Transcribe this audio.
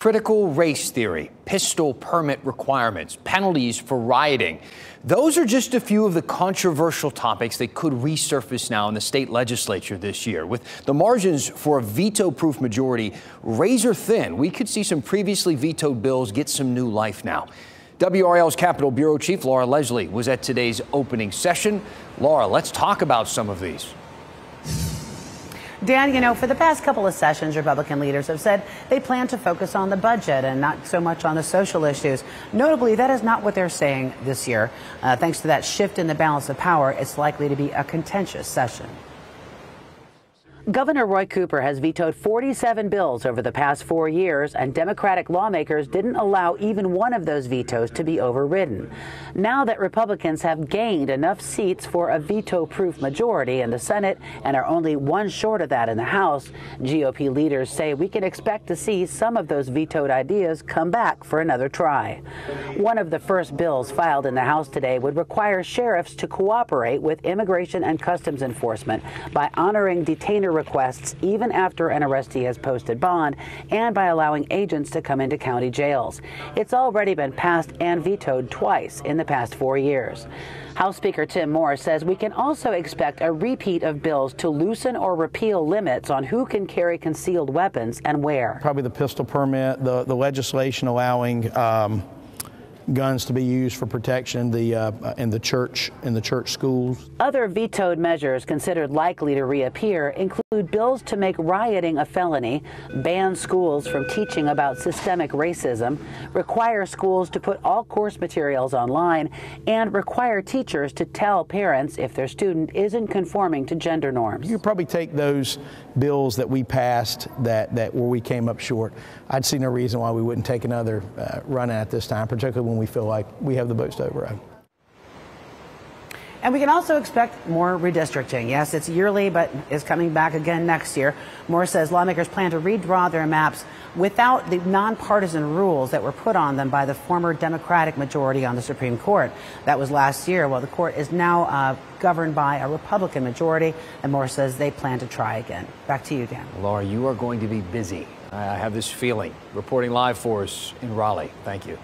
Critical race theory, pistol permit requirements, penalties for rioting. Those are just a few of the controversial topics that could resurface now in the state legislature this year. With the margins for a veto-proof majority razor thin, we could see some previously vetoed bills get some new life now. WRAL's Capitol Bureau Chief Laura Leslie was at today's opening session. Laura, let's talk about some of these. Dan, for the past couple of sessions, Republican leaders have said they plan to focus on the budget and not so much on the social issues. Notably, that is not what they're saying this year. Thanks to that shift in the balance of power, it's likely to be a contentious session. Governor Roy Cooper has vetoed 47 bills over the past 4 years, and Democratic lawmakers didn't allow even one of those vetoes to be overridden. Now that Republicans have gained enough seats for a veto-proof majority in the Senate and are only one short of that in the House, GOP leaders say we can expect to see some of those vetoed ideas come back for another try. One of the first bills filed in the House today would require sheriffs to cooperate with Immigration and Customs Enforcement by honoring detainer requests even after an arrestee has posted bond, and by allowing agents to come into county jails. It's already been passed and vetoed twice in the past 4 years. House Speaker Tim Moore says we can also expect a repeat of bills to loosen or repeal limits on who can carry concealed weapons and where. Probably the pistol permit, the legislation allowing guns to be used for protection in the church schools. Other vetoed measures considered likely to reappear include bills to make rioting a felony, ban schools from teaching about systemic racism, require schools to put all course materials online, and require teachers to tell parents if their student isn't conforming to gender norms. You probably take those bills that we passed that where we came up short. I'd see no reason why we wouldn't take another run at this time, particularly when we feel like we have the votes to override. And we can also expect more redistricting. Yes, it's yearly, but is coming back again next year. Moore says lawmakers plan to redraw their maps without the nonpartisan rules that were put on them by the former Democratic majority on the Supreme Court. That was last year. Well, the court is now governed by a Republican majority, and Moore says they plan to try again. Back to you, Dan. Laura, you are going to be busy. I have this feeling. Reporting live for us in Raleigh. Thank you.